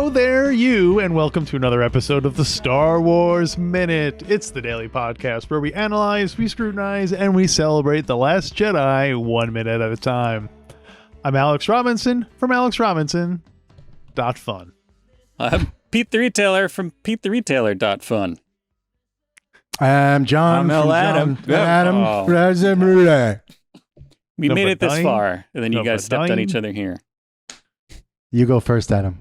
Hello there, you, and welcome to another episode of the Star Wars Minute. It's the daily podcast where we analyze, we scrutinize, and we celebrate The Last Jedi 1 minute at a time. I'm Alex Robinson from alexrobinson.fun. I'm Pete the Retailer from PeteTheRetailer.fun. I'm John. I'm from Adam. Adam. Oh. We No, made but it this dying? far, and then you No, guys but stepped on dying? each other here. You go first, Adam.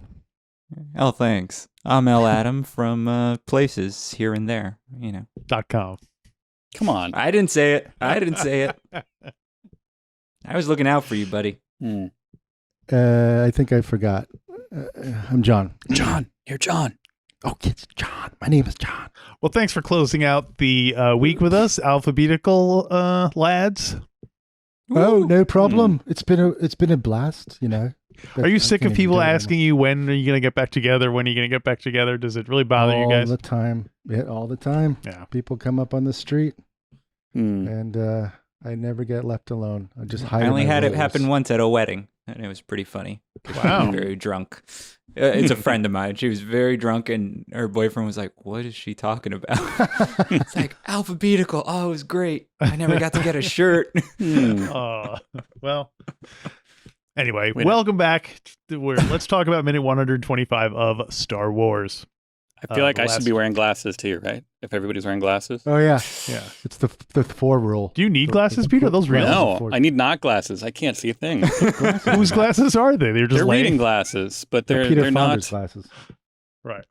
Oh, thanks. I'm L. Adam from places here and there, you know. .com. Come on. I didn't say it. I was looking out for you, buddy. I think I forgot. I'm John. John. You're John. Oh, it's John. My name is John. Well, thanks for closing out the week with us, Alphabeatical lads. Oh, no problem. It's been a blast, you know. Are you I sick can't of even people do it anymore. asking you when are you going to get back together? When are you going to get back together? Does it really bother you guys? All the time. Yeah, all the time. Yeah. People come up on the street, Hmm. and I never get left alone. I just hide. I only in my had it roles. happen once at a wedding, and it was pretty funny. Wow. She was very drunk. It's a friend of mine. She was very drunk, and her boyfriend was like, "What is she talking about?" It's like, alphabetical. Oh, it was great. I never got to get a shirt. Well, anyway, Wait. welcome back. Let's talk about minute 125 of Star Wars. I feel like the I last- should be wearing glasses too, right? If everybody's wearing glasses. Oh yeah, Yeah. it's the 4 rule. Do you need glasses, Peter? Are those real? No, I need not glasses. I can't see a thing. Whose glasses are they? They're just They're laying. reading glasses, but Peter they're Fonda's not. glasses. Right.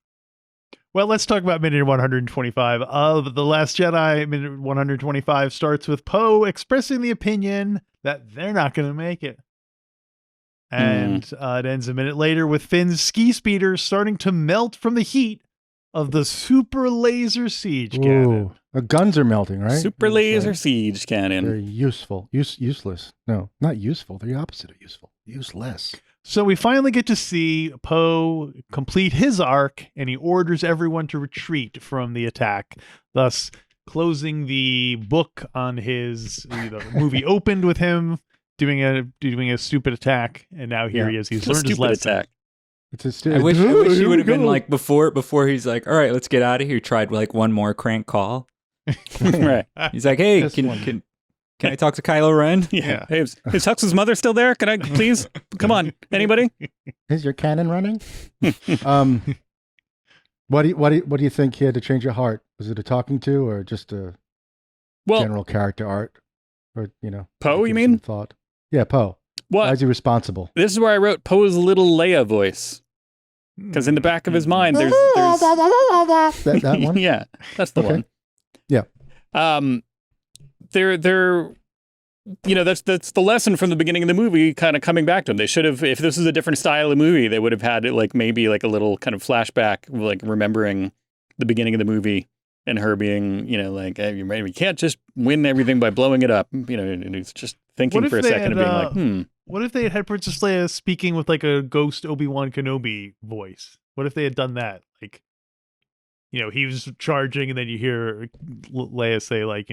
Well, let's talk about minute 125 of The Last Jedi. Minute 125 starts with Poe expressing the opinion that they're not going to make it. And it ends a minute later with Finn's ski speeder starting to melt from the heat of the super laser siege cannon. Ooh, guns are melting, right? Super It's laser like- siege cannon. They're useful. Useless. No, not useful. They're the opposite of useful. Useless. So we finally get to see Poe complete his arc, and he orders everyone to retreat from the attack, thus closing the book on his the movie opened with him doing a stupid attack, and now here Yeah. he is. He's A learned his stupid lesson. attack. It's I wish he would have been like before he's like, "All right, let's get out of here." Tried like one more crank call. Right. He's like, "Hey, Just one. can I talk to Kylo Ren?" Yeah. Hey, is Hux's mother still there? Can I please? Come on. Anybody? Is your cannon running? What do you think he had to change your heart? Was it a talking to or just a Well, general character art? Or Poe, you give mean? some thought. Yeah, Poe. Why what? is he responsible? This is where I wrote Poe's little Leia voice. Because in the back of his mind, there's that one. yeah, that's the Okay. one. Yeah. They're that's the lesson from the beginning of the movie kind of coming back to them. They should have, if this was a different style of movie, they would have had it like maybe like a little kind of flashback, like remembering the beginning of the movie and her being, like, hey, you can't just win everything by blowing it up. And it's just thinking What if for a they second had, and being like, What if they had Princess Leia speaking with like a ghost Obi-Wan Kenobi voice? What if they had done that? Like, he was charging, and then you hear Leia say, like,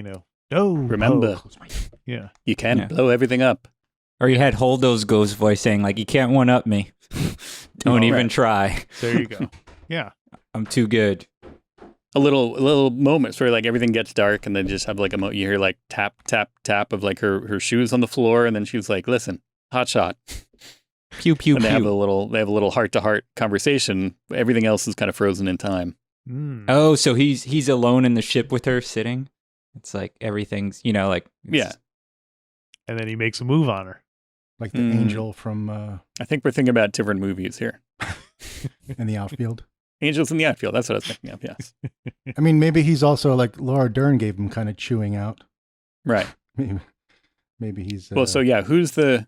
no, remember, Poe." Yeah. you can't Yeah. blow everything up. Or you had Holdo's ghost voice saying like, "You can't one up me. Don't Oh, even right. try. There you go. Yeah. I'm too good." A little moments where like everything gets dark and then just have like you hear like tap tap tap of like her shoes on the floor, and then she's like, "Listen, hot shot." Pew pew And they have a pew. little heart to heart conversation. Everything else is kind of frozen in time. Mm. Oh, so he's alone in the ship with her sitting. It's like everything's like Yeah. And then he makes a move on her. Like the angel from I think we're thinking about different movies here. in the outfield. Angels in the Outfield. That's what I was thinking of. Yes. I mean, maybe he's also like Laura Dern gave him kind of chewing out. Right. Maybe he's. Well, so yeah, who's the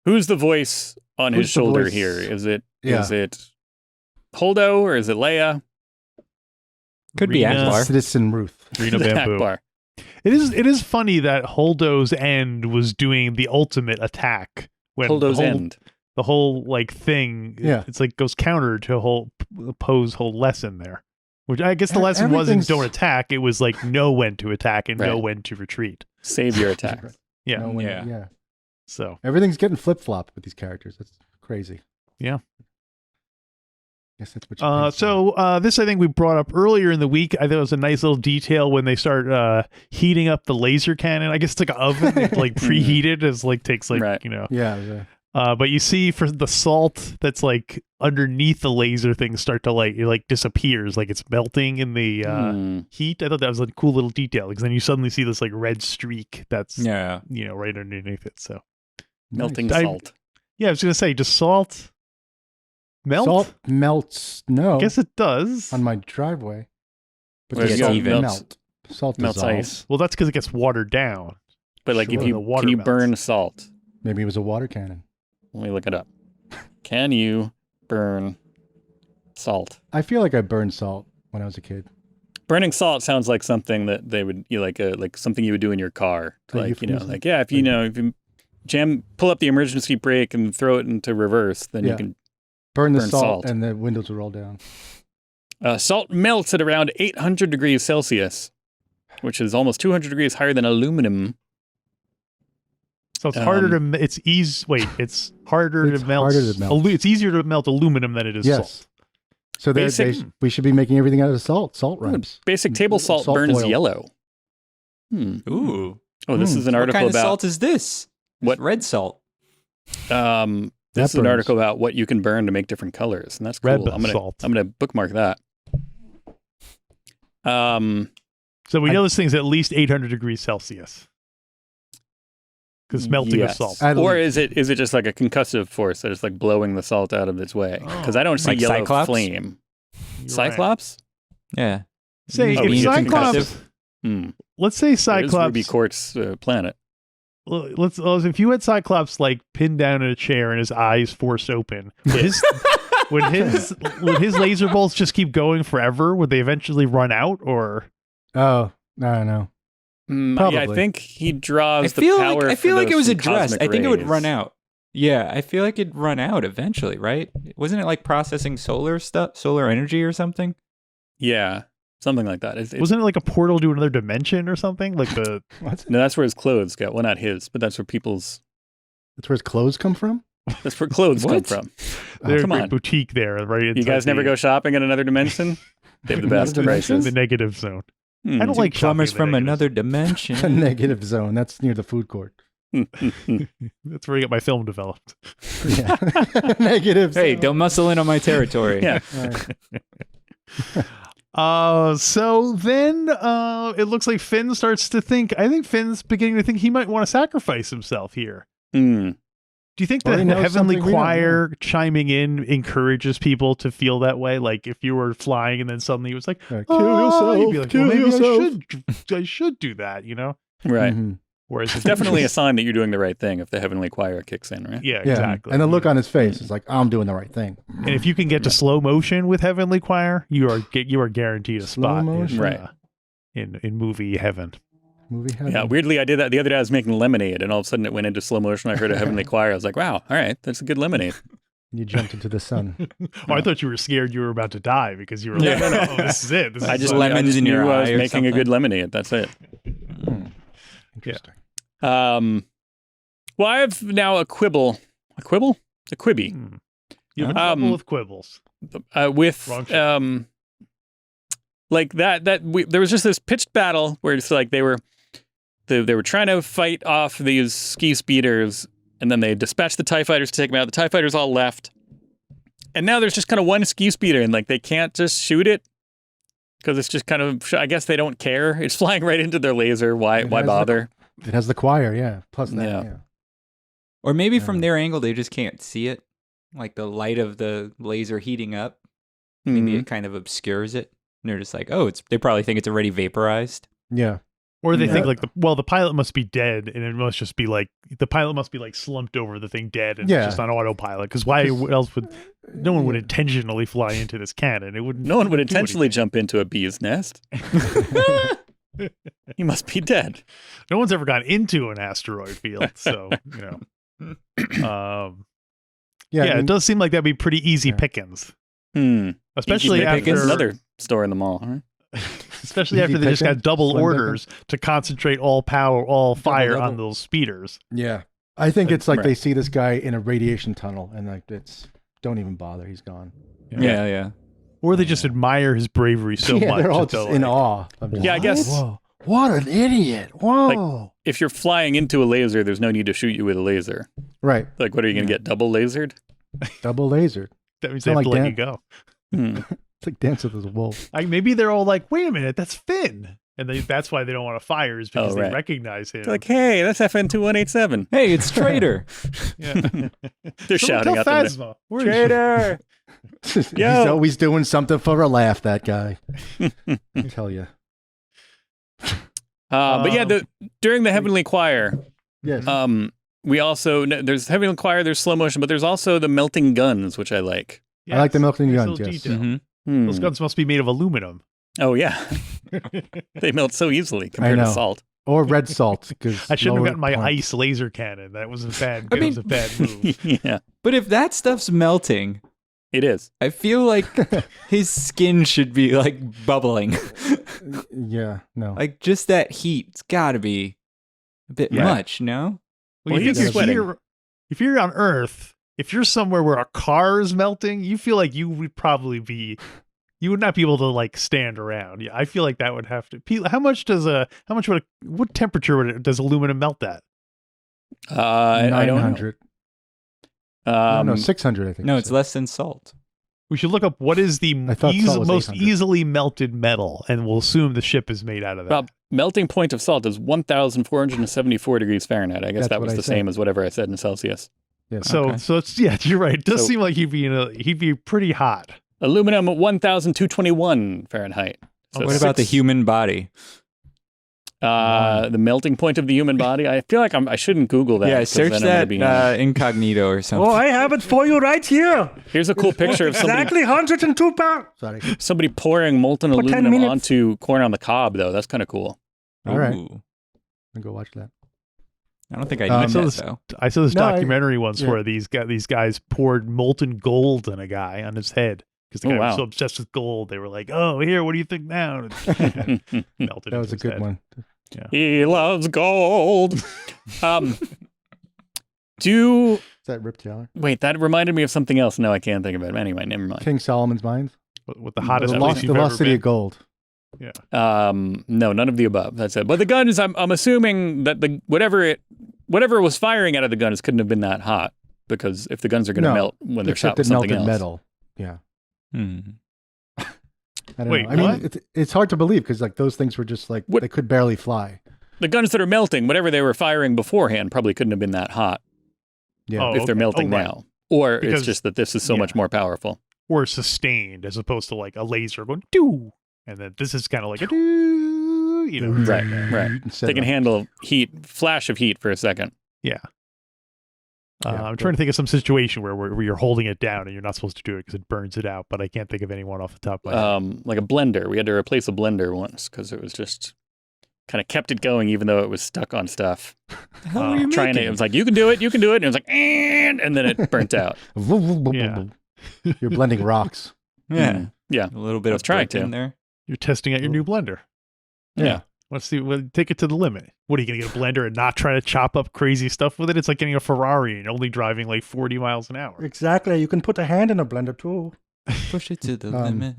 voice on his Who's the shoulder voice? here? Is it Yeah. Holdo or is it Leia? could be Rena- Akbar. Citizen Ruth. Rena Is it Bamboo. Akbar? It is funny that Holdo's end was doing the ultimate attack when Holdo's the whole, end. the whole like thing. Yeah. It's like goes counter to Poe's whole lesson there. Which I guess the lesson wasn't Everything's- don't attack. It was like know when to attack and know Right. when to retreat. Save your attack. Yeah. No one- Yeah. yeah. So Everything's getting flip flopped with these characters. That's crazy. Guess that's what you think. So this I think we brought up earlier in the week. I thought it was a nice little detail when they start heating up the laser cannon. I guess it's like an oven, it's like preheated, as like takes like Right. Yeah. But you see for the salt that's like underneath the laser thing start to like it like disappears, like it's melting in the heat. I thought that was a cool little detail because then you suddenly see this like red streak that's Yeah. right underneath it. So Melting Nice. salt. yeah, I was gonna say, does salt melt? Salt melts. No, I guess it does. on my driveway. But There the you go. salt Melts- melt. Salt Melts dissolves. ice. Well, that's because it gets watered down. But like, Sure, if the you water can you melts. burn salt? Maybe it was a water cannon. Let me look it up. Can you burn salt? I feel like I burned salt when I was a kid. Burning salt sounds like something that they would like something you would do in your car. A Like euphemism? like if you pull up the emergency brake and throw it into reverse, then you Yeah. can. Burn the Burn salt, salt. and the windows will roll down. Salt melts at around 800 degrees Celsius, which is almost 200 degrees higher than aluminum. So it's harder to it's it's harder It's to melt. harder to melt. It's easier to melt aluminum than it is Yes. salt. So we should be making everything out of salt. Salt rhymes. Basic table salt Salt burns foil. yellow. Ooh. Oh, this is an What article kind of about salt is this? What- It's red salt. This is an burns. article about what you can burn to make different colors, and that's cool. Red I'm salt. gonna bookmark that. So we know this thing's at least 800 degrees Celsius. Because melting yes. of salt. At Or least. is it just like a concussive force that is like blowing the salt out of its way? Because I don't see Like yellow Cyclops? flame. You're right. Cyclops? Yeah. Say Oh, if it's Cyclops. concussive. Hmm. Let's say It is Cyclops. Ruby Quartz planet. If you had Cyclops like pinned down in a chair and his eyes forced open, would his laser bolts just keep going forever? Would they eventually run out, or Oh, no. Yeah, I Probably. think he draws I the feel power. like for it those was from addressed. cosmic I think it would rays. run out. Yeah, I feel like it'd run out eventually, right? Wasn't it like processing solar energy or something? Yeah, something like that. wasn't it like a portal to another dimension or something? Like the What's it? No, that's where his clothes go. Well, not his, but that's where people's. That's where his clothes come from? That's where clothes come What? from. there's come a on. boutique there, right? You inside guys never the- go shopping in another dimension? They have the Another best dimension? prices. the negative zone. Hmm. I don't like Plumbers shopping from in the another The dimension. negative zone. That's near the food court. negative- That's where I get my film developed. Yeah. Negative Hey, zone. don't muscle in on my territory. Yeah. All right. So then it looks like Finn starts to think. I think Finn's beginning to think he might want to sacrifice himself here. Hmm. Do you think Well, the he knows Heavenly something we don't Choir chiming in encourages people to feel that way? Like if you were flying and then suddenly it was like, Kill "Oh," you'd yourself. be like, Kill well, maybe yourself. I should do that, you know? Right. Mhm. Whereas It's definitely a sign that you're doing the right thing if the heavenly choir kicks in, right? yeah, Yeah. exactly. And the look on his face is like, I'm doing the right thing. And if you can get to slow motion with Heavenly Choir, you are guaranteed a Slow spot motion? Right. in movie heaven. Movie heaven. Yeah, weirdly, I did that the other day. I was making lemonade, and all of a sudden it went into slow motion. I heard a heavenly choir. I was like, wow, all right, that's a good lemonade. You jumped into the sun. Oh, I thought you were scared you were about to die because you were Yeah. like, oh, this is it. This I is just, what- lemons I just in your knew I was eye or making a something. good lemonade. That's it. Interesting. Well, I have now a quibble. A quibble? A quibby. Hmm. You have a couple Um, with quibbles. With Wrong shit. like there was just this pitched battle where it's like they were trying to fight off these ski speeders, and then they dispatched the TIE fighters to take them out. The TIE fighters all left, and now there's just kind of one ski speeder, and like they can't just shoot it because it's just kind of, I guess they don't care. It's flying right into their laser. Why It has the- bother? It has the choir, yeah. Plus that, Yeah. yeah. Or maybe Yeah. from their angle, they just can't see it. Like the light of the laser heating up, maybe Mhm. it kind of obscures it. And they're just like, oh, they probably think it's already vaporized. Yeah. Or they Yeah. think like the pilot must be dead, and it must just be like the pilot must be like slumped over the thing dead, and Yeah. it's just on autopilot. Because why else would no one would intentionally fly into this cannon? It wouldn't. No one would do intentionally anything. jump into a bee's nest. He must be dead. No one's ever gone into an asteroid field, so you know. Yeah. Yeah, I mean, it does seem like that'd be pretty easy Yeah. pickings, Hmm. especially Easy after pickings, another store in the mall. Huh? especially Easy after they just got pickings, double slim orders to concentrate all power, all fire double. on those speeders. Yeah. I think it's like Right. they see this guy in a radiation tunnel and like don't even bother. He's gone. Yeah. Or they just admire his bravery so yeah, much. they're all that just they'll, in like- awe. of just, Yeah, I guess- Whoa, what an idiot! Whoa! If you're flying into a laser, there's no need to shoot you with a laser. Right, Like, what are you going to get? Double lasered? double lasered. That means they Sound have to like let you go. Hmm. It's like Dance with the Wolf. Maybe they're all like, wait a minute, that's Finn. And that's why they don't want to fire, is because Oh, right. they recognize him. They're like, hey, that's FN2187. Hey, it's Traitor. yeah. They're shouting tell out the Phasma. Where is he? Traitor. He's Yo. always doing something for a laugh, that guy. I tell you. But yeah, during the Heavenly Choir, Yes. we also, there's Heavenly Choir, there's slow motion, but there's also the melting guns, which I like. I like the Yes, melting nice guns, little yes. detail. Mhm. Hmm. Those guns must be made of aluminum. Oh, yeah. They melt so easily compared to know. salt. Or red salt. Because I shouldn't have gotten my ice laser cannon. That was a bad. I It mean- was a bad move. Yeah, But if that stuff's melting, it is. I feel like his skin should be like bubbling. Yeah, no. Like just that heat. It's got to be a bit Yeah. much, no? Well, you he's think sweating. if you're on Earth, if you're somewhere where a car is melting, you feel like you would probably be. You would not be able to like stand around. Yeah, I feel like that would have to. What temperature does aluminum melt at? I don't know. 900. No, 600, I think. No, you it's said. less than salt. We should look up what is the I thought salt was most 800. easily melted metal, and we'll assume the ship is made out of that. Well, melting point of salt is 1,474 degrees Fahrenheit. I guess That's that what was I the said. same as whatever I said in Celsius. Yes. So, Okay. so it's you're right. It does So- seem like he'd be pretty hot. Aluminum 1,221 Fahrenheit. So What about the six- human body? The melting point of the human body? I feel like I shouldn't Google that. Yeah, 'cause search then I'm gonna that be- incognito or something. Oh, I have it for you right here. Here's a cool picture of somebody, Exactly 102 pounds. Sorry. somebody pouring molten For 10 aluminum minutes. onto corn on the cob, though. That's kind of cool. All right. Ooh. I'll go watch that. I don't think I Um, need so that this- though. I saw this No, documentary once yeah. where these guys poured molten gold on a guy on his head because the Oh, guy was wow. so obsessed with gold. They were like, "Oh, here, what do you think now?" And melted. That into was a his good head. one. He loves gold. Is that Rip Taylor? Wait, that reminded me of something else. No, I can't think of it. Anyway, never mind. King Solomon's Mines? With the hottest the place lost, you've the ever lost City been. of Gold. No, none of the above. That's it. But the guns, I'm assuming that whatever was firing out of the guns couldn't have been that hot, because if the guns are going to No, melt when they're shot Except with it something melted else. metal. Yeah. Hmm. I don't Wait, know. I mean, what? it's hard to believe because like those things were just like What- they could barely fly. The guns that are melting, whatever they were firing beforehand, probably couldn't have been that hot Yeah. Oh, if they're okay. melting Oh, right. now. Or Because- it's just that this is so yeah. much more powerful. Or sustained as opposed to like a laser going doo, and then this is kind of like a doo, you know. Right, right. Instead They can of- handle flash of heat for a second. Yeah. Yeah, I'm trying to think of some situation where you're holding it down and you're not supposed to do it because it burns it out, but I can't think of anyone off the top of my head. Like a blender. We had to replace a blender once because it was just kind of kept it going even though it was stuck on stuff. The hell were you Trying to, making? it was like, you can do it. And it was like, and then it burnt out. Yeah. You're blending rocks. Yeah. Mm. Yeah. A little bit Let's of try burnt to. in there. You're testing out your new blender. Yeah. Let's see. Well, take it to the limit. What are you going to get a blender and not try to chop up crazy stuff with it? It's like getting a Ferrari and only driving like 40 miles an hour. Exactly. You can put a hand in a blender too. Push it to the Um, limit.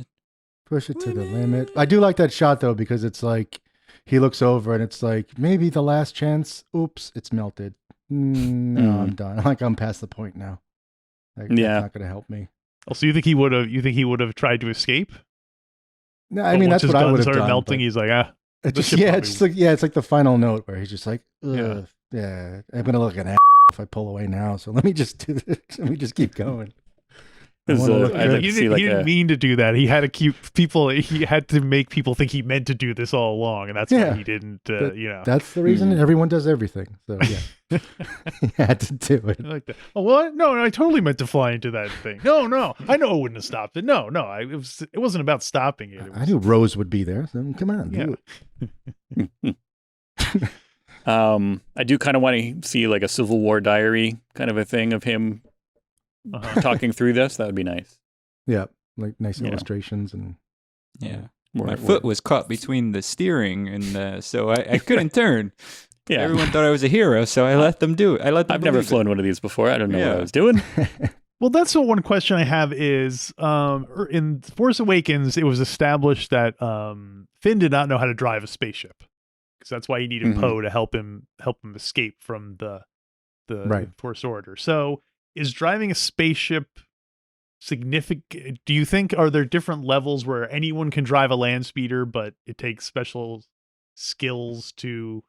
Push it to the limit. I do like that shot though because it's like he looks over and it's like maybe the last chance. Oops, it's melted. No, Mm. I'm done. Like I'm past the point now. Like, Yeah. that's not going to help me. Oh, so you think he would have? You think he would have tried to escape? No, I But mean once that's his what I guns would have started done. melting. but He's like, ah, it's the just, ship yeah, probably- it's just like it's like the final note where he's just like, Yeah. ugh, yeah, I'm gonna look like an if I pull away now. So let me just do this. Let me just keep going. I wanna look I'd good. like he to see didn't, like he didn't a, mean to do that. He had to keep people. He had to make people think he meant to do this all along, and that's why Yeah. he didn't. But You know, That's the reason everyone does everything. So yeah, he had to do it. I like that. Oh, what? No, I totally meant to fly into that thing. No, I know it wouldn't have stopped it. No, it wasn't about stopping it. It I was, knew Rose would be there. So come on, do Yeah. it. I do kind of want to see like a Civil War diary kind of a thing of him talking through this. That would be nice. Yeah, like nice Yeah. illustrations and Yeah. More- My more- foot was caught between the steering and so I couldn't turn. Yeah. Everyone thought I was a hero, so I let them do it. I let them I've never believe it. flown one of these before. I don't know what I Yeah. was doing. Well, that's the one question I have is in Force Awakens, it was established that Finn did not know how to drive a spaceship, because that's why he needed Mhm. Poe to help him escape from the Right. Force Order. So, is driving a spaceship significant? Do you think are there different levels where anyone can drive a land speeder, but it takes special skills to?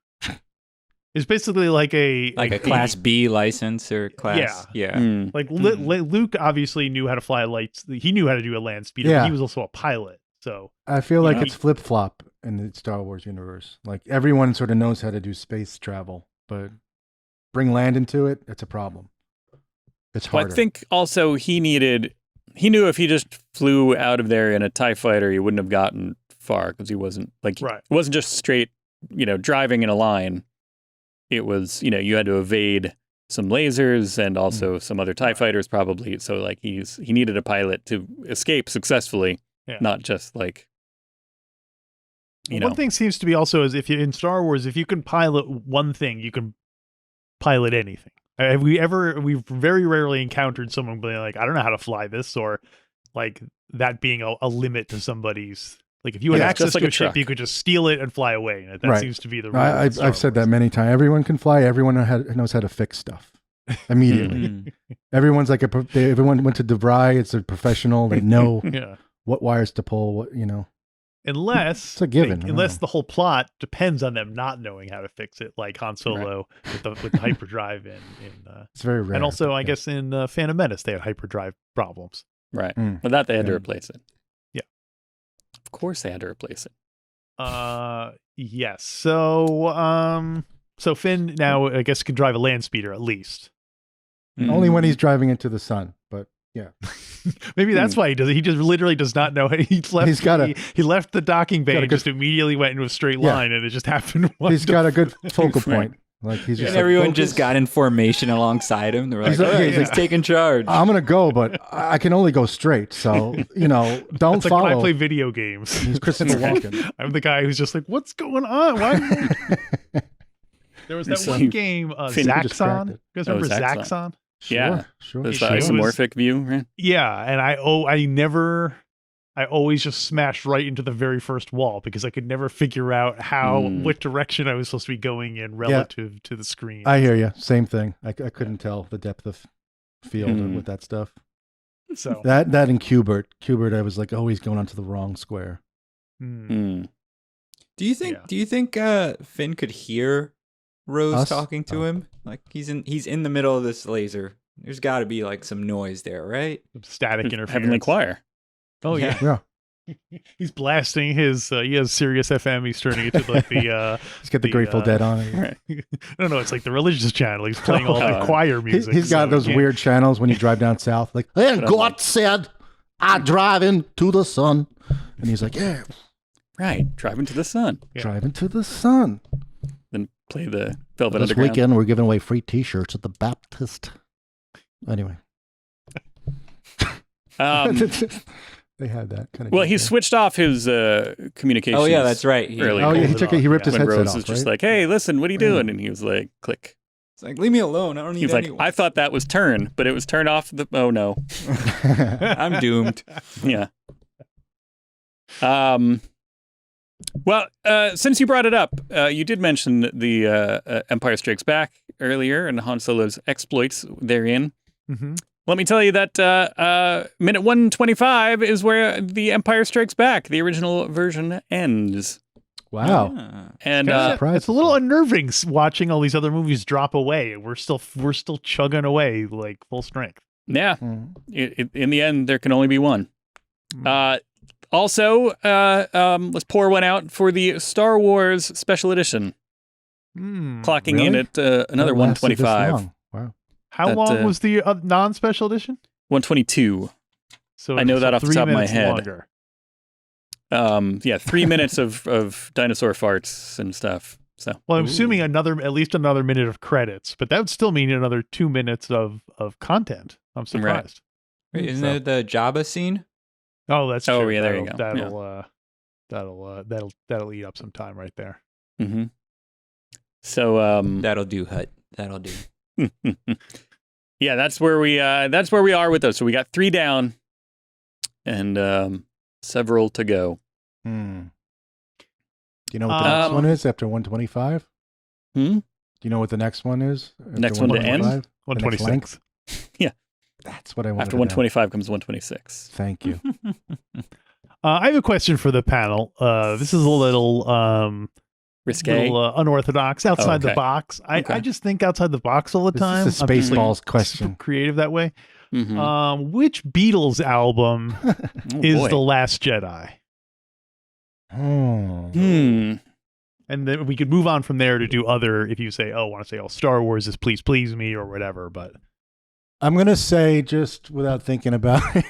It's basically like a Class B license or class. Yeah. Mm. Like Mhm. Luke obviously knew how to fly lights. He knew how to do a land speeder, but Yeah. he was also a pilot. So I feel like Yeah. it's flip flop in the Star Wars universe. Like everyone sort of knows how to do space travel, but bring land into it, it's a problem. It's Well, harder. I think also he knew if he just flew out of there in a TIE fighter, he wouldn't have gotten far, because he wasn't Right. it wasn't just straight, driving in a line. It was, you had to evade some lasers and also some other TIE fighters probably. So like he needed a pilot to escape successfully, Yeah. not just like, one thing seems to be also is if you in Star Wars, if you can pilot one thing, you can pilot anything. We've very rarely encountered someone being like, I don't know how to fly this, or like that being a limit to somebody's. Like if you had Yeah, access just like to a a ship, truck. you could just steal it and fly away. And that Right. seems to be the rule. I've said that many times. Everyone can fly. Everyone knows how to fix stuff immediately. Mhm. Everyone's like everyone went to DeVry. It's a professional. They know Yeah. what wires to pull. What Unless It's a given. I don't unless know. the whole plot depends on them not knowing how to fix it, like Han Solo with the hyperdrive in It's very rare. and also but I yeah. guess in Phantom Menace they had hyperdrive problems. right. Mm. But that they had to Yeah. replace it. Yeah. Of course they had to replace it. Yes. So Finn now I guess can drive a land speeder at least. Only when he's driving into the sun. But yeah, Maybe that's why he does it. He just literally does not know. He left the docking bay got a and good- just immediately went into a straight Yeah. line, and it just happened. he's got a good focal Right. point. Like he's just And like, everyone focus. just got in formation alongside him. They were like, He's like, "All right, he's he's like, taking charge." I'm gonna go, but I can only go straight. So don't It's like when I follow. play video games. He's Christopher Walken. I'm the guy who's just like, what's going on? Why? There was that So one game, Finn Zaxxon. distracted. You guys Oh, remember Zaxxon. Zaxxon? Yeah. Sure. There's It the was- isomorphic view, right? Yeah, and I always just smashed right into the very first wall because I could never figure out what direction I was supposed to be going in relative to the screen. I hear you. Same thing. I couldn't tell the depth of field Mm. with that stuff. So That and Qbert. Qbert, I was like, oh, he's going onto the wrong square. Mm. Do you think? Yeah. Do you think Finn could hear Rose Us? talking to Oh. him? Like he's in the middle of this laser. There's got to be like some noise there, right? static interference. Heavenly Choir. Oh yeah. Yeah. He's blasting his. He has Sirius FM. He's turning it to like the. He's got the Grateful Dead on it. Right. No, it's like the religious channel. He's playing all the Oh. choir music. He's got so those yeah. weird channels when you drive down south, like, and But I'm God like- said, I drive into the sun. And he's like, yeah, Right. Driving to the sun. Yeah. drive into the sun. Then play the Velvet This Underground. weekend, we're giving away free T-shirts at the Baptist. Anyway, they had that kind of. Well, he switched off his communications. Oh yeah, that's right. Earlier. Oh yeah, he Hold it took it. He off, ripped his When headset Rose off. was just right? like, "Hey, listen, what are you doing?" And he was like, "Click." It's like, leave me alone. I don't need He was like, anyone. "I thought that was turn, but it was turn off the." Oh no. I'm doomed. Yeah. Well, since you brought it up, you did mention the Empire Strikes Back earlier and Han Solo's exploits therein. Mhm. Let me tell you that minute 125 is where the Empire Strikes Back, the original version, ends. Wow. Ah. And surprised. It's a little unnerving watching all these other movies drop away. We're still chugging away like full strength. yeah, Mm. in the end, there can only be one. Also, let's pour one out for the Star Wars Special Edition, clocking in really? at another That lasted this 125. long. Wow. How That, long was the non-special edition? 122. So I know that off the 3 top of my minutes head. longer. Yeah, 3 minutes of dinosaur farts and stuff. So Well, I'm assuming at least another minute of credits, but that would still mean another 2 minutes of content. I'm surprised. Wait, isn't So- it the Jabba scene? Oh, that's Oh, true. yeah, there you go. That'll eat up some time right there. hmm So That'll do, Hut. That'll do. yeah, that's where we are with those. So we got 3 down, and several to go. Do you know what the next one is after 125? Hmm? Do you know what the next one is? Next one to end? 126. Yeah. That's what I wanted After to know. 125 comes 126. Thank you. I have a question for the panel. This is a little Risque. unorthodox, outside the okay. box. Okay. I just think outside the box all the time. This is a I'm just, Spaceballs super question. creative that way. Mhm. Which Beatles album Oh, is boy. The Last Jedi? Hmm. And then we could move on from there to do other, if you say, want to say, Star Wars is Please Please Me or whatever, but I'm going to say, just without thinking about it,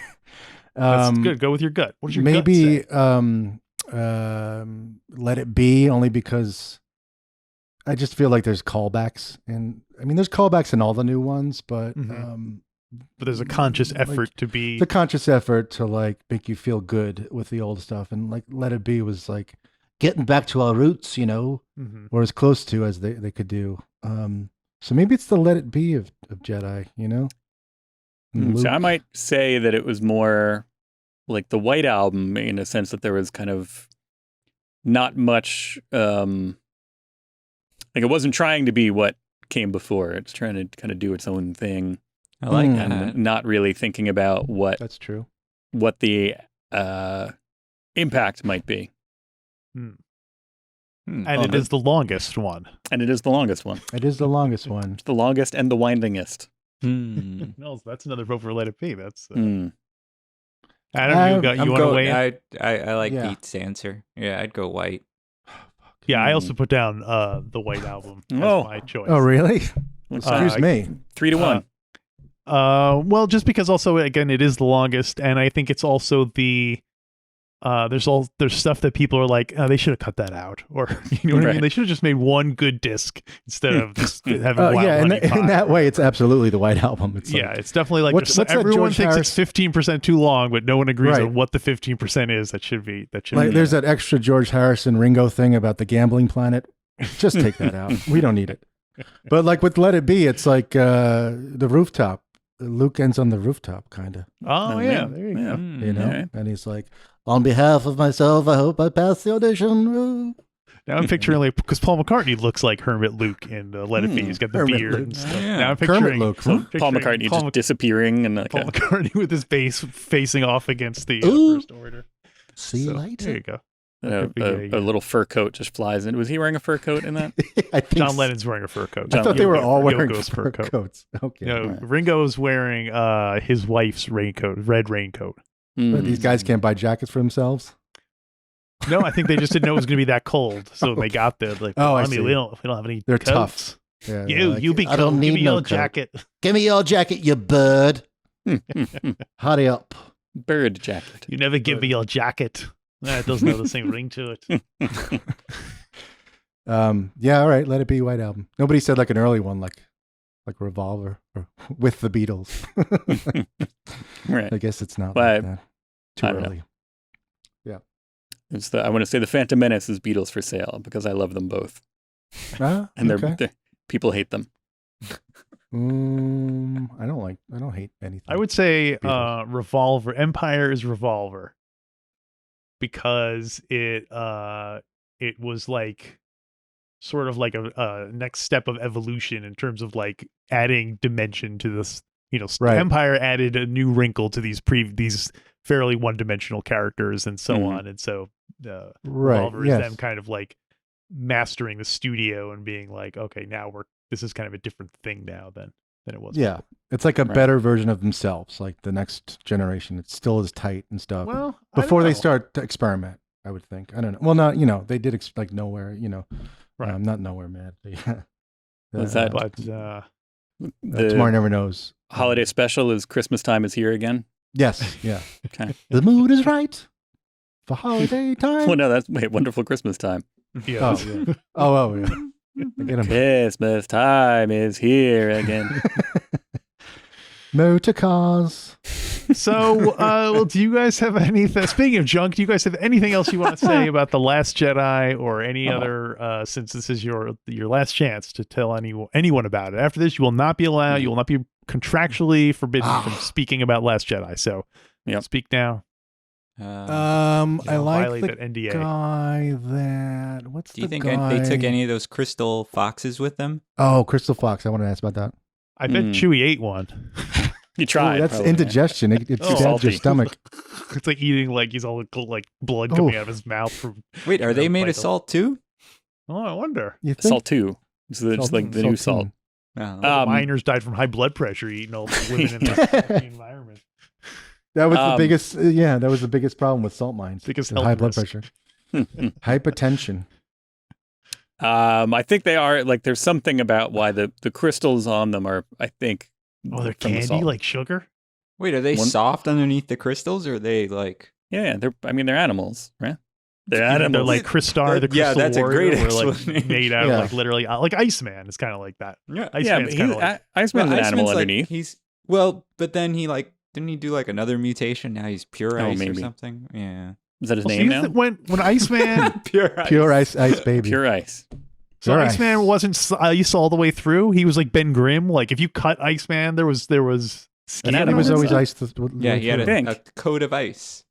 that's good. Go with your gut. What does your maybe gut Let It Be, only because I just feel like there's callbacks. And I mean, there's callbacks in all the new ones, but Mhm. But there's a conscious effort to be... the conscious effort to like make you feel good with the old stuff. And like Let It Be was like getting back to our roots, Mhm. or as close to as they could do. So maybe it's the Let It Be of Jedi, And So I Luke. might say that it was more like the White Album in a sense that there was kind of not much, like it wasn't trying to be what came before. It's trying to kind of do its own thing. I like Mm. that. And not really thinking about what That's true. the impact might be. And Oh, it is the longest one. And it is the longest one. It is the longest one. It's the longest and the windingest. No, that's another vote for Let It Be. That's Mm. Adam, you want to weigh in? I like Yeah. Pete's answer. Yeah, I'd go white. Yeah, I also put down the White Album as Oh. my choice. Oh, really? What's Excuse that? me. 3-1. Well, just because also again it is the longest, and I think it's also the there's stuff that people are like, they should have cut that out, or you know what I Right. mean. They should have just made one good disc instead of just having Wild Yeah, Honey in Pie. that way, it's absolutely the White Album. It's Yeah, like, it's definitely like What's that everyone George thinks Harris- it's 15% too long, but no one agrees Right. on what the 15% is. That should be like there's that extra George Harrison Ringo thing about the gambling planet. Just take that out. We don't need it. But like with Let It Be, it's like the rooftop. Luke ends on the rooftop, kind of. Oh yeah, there you go. You know, Okay. and he's like, "On behalf of myself, I hope I pass the audition." Woo." Now I'm picturing like because Paul McCartney looks like Hermit Luke in Let It Be. He's got the Hermit beard Luke. and stuff. Yeah. Now I'm Kermit picturing Luke. So Paul picturing McCartney Paul just disappearing and Paul McCartney with his base facing off against the Ooh. First Order. See you So, later. There you go. a little fur coat just flies in. Was he wearing a fur coat in that? I think John so. Lennon's wearing a fur coat. I thought they were all wearing Yoko's fur coats. Okay. No, Right. Ringo's wearing his wife's raincoat, red raincoat. But these Mm. guys can't buy jackets for themselves. No, I think they just didn't know it was going to be that cold, so when they got there, like, Oh, I I mean, see. we don't have any. They're coats. tough. Yeah, You, they're like, you be I don't cold. Give need me no your coat. jacket. Give me your jacket, you bird. Hurry up. Bird jacket. You never give me your jacket. It doesn't have the same ring to it. Yeah, all right. Let It Be White Album. Nobody said like an early one, like Revolver or with the Beatles. Right. I guess it's not But like that. Too I don't know. early. I want to say the Phantom Menace is Beatles for sale because I love them both, Ah, and okay. they're people hate them. I don't hate anything. I would say Beatles. Revolver. Empire is Revolver because it was like sort of like a next step of evolution in terms of like adding dimension to this. You know, Right. Empire added a new wrinkle to these fairly one-dimensional characters and so Mhm. on, and so Right. Revolver is Yes. them kind of like mastering the studio and being like, okay, now this is kind of a different thing now than it was. Yeah. It's like a Right. better version of themselves, like the next generation. It's still as tight and stuff. Well, I don't Before they know. start to experiment, I would think. I don't know. Well, not, they did like Nowhere, Right. not Nowhere Man. Was that But the Tomorrow Never Knows. holiday special is Christmas time is here again? Yes. Yeah. Okay. The mood is right for holiday time. Well, no, that's Wonderful Christmas Time. yeah, Oh, yeah. Oh, yeah. I get 'em. Christmas time is here again. Motor cars. So, well, do you guys have anything? Speaking of junk, do you guys have anything else you want to say about The Last Jedi or any other? Since this is your last chance to tell anyone about it. After this, you will not be allowed. You will not be contractually forbidden from speaking about Last Jedi. So Yep. speak now. I like violate the that NDA. guy that. What's Do you the think guy? they took any of those crystal foxes with them? Oh, Crystal Fox. I want to ask about that. I bet Chewie ate one. You tried. Ooh, that's probably. indigestion. It Oh, stabs your salty. stomach. It's like eating like he's all like blood coming out of his mouth from. Wait, are they made Like of salt too? Oh, I wonder. You think? Salt 2. It's like the new salt. Oh. The miners died from high blood pressure eating all the women in the environment. That was the Um, biggest. Yeah, that was the biggest problem with salt mines. Biggest The health high blood risk. pressure, hypertension. I think they are like. There's something about why the crystals on them are. I think. Oh, they're from the candy salt. like sugar. Wait, are they One- soft underneath the crystals, or are they like? Yeah, they're. I mean, they're animals, right? They're They're animals. like Crystar, the Yeah, Crystal that's a Warrior, great were like explanation. made out Yeah. like literally like Iceman. It's kind of like that. Yeah, yeah, Iceman's but kind of like Iceman's an animal Iceman's underneath. but then he like didn't he do like another mutation? Now he's pure Oh, ice or maybe. something. Yeah, Is that his Well, name see, now? when Iceman pure ice. Pure ice baby. Pure ice. so Pure ice. Iceman wasn't ice all the way through. He was like Ben Grimm. Like if you cut Iceman, there was skin. And Yeah, he on was it. always so. iced. Yeah, he had Pink. a coat of ice.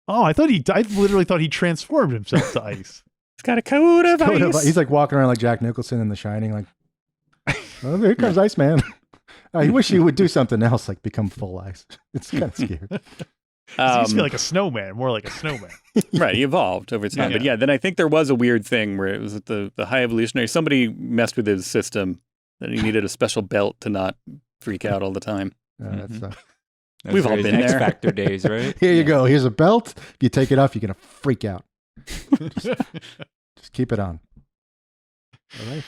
Oh, I literally thought he transformed himself to ice. It's got a coat of ice. He's like walking around like Jack Nicholson in The Shining. Like, oh, here comes Iceman. I wish he would do something else, like become full ice. It's kind of scary. He used to be like a snowman, more like a snowman. Right, he evolved over time. Yeah. But yeah, then I think there was a weird thing where it was at the high evolutionary. Somebody messed with his system, and he needed a special belt to not freak out all the time. That's, Those We've were all his been X there. Factor days, right? here you go. Here's a belt. If you take it off, you're gonna freak out. Just keep it on. All right.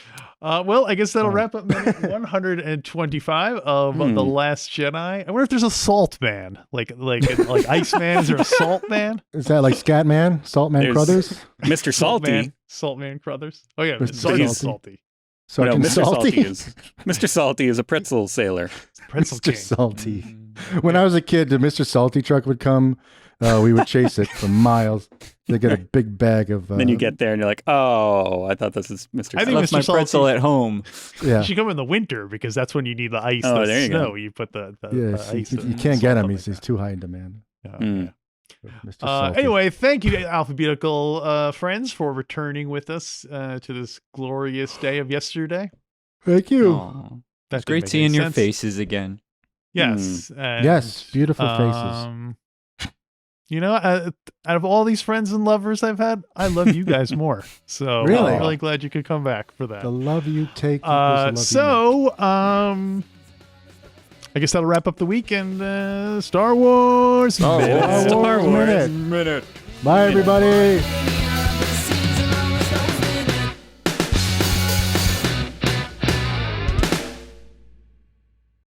Well, I guess that'll wrap up minute 125 of The Last Jedi. I wonder if there's a salt man, like Iceman. Is there a salt man? Is that like Scatman, Saltman There's- Crothers, Mr. Salty. Saltman Crothers. Oh yeah, Mr. Sergeant Salty. Salty, No, Sergeant Mr. Salty? Mr. Salty is a pretzel sailor. Pretzel Mr. King. Salty. Mm. When I was a kid, the Mr. Salty truck would come. We would chase it for miles. They get a big bag of. Then you get there and you're like, oh, I thought this is Mr. I I think left Mr. my Salty- pretzel at home. Yeah, You should come in the winter because that's when you need the ice. Oh, the there you go. snow. You put the yeah. ice. You can't get him. He's too high in demand. Mm. Mr. Salty. Anyway, thank you, Alphabetical friends, for returning with us to this glorious day of yesterday. Thank you. Aw. That It's great didn't make seeing any your sense. faces again. Yes. and, Yes, beautiful faces. You know, out of all these friends and lovers I've had, I love you guys more. So Really? I'm really glad you could come back for that. The love you take. equals the love you make. So, I guess that'll wrap up the week and Star Wars. Star Wars Star Wars minute. Minute. Bye, everybody.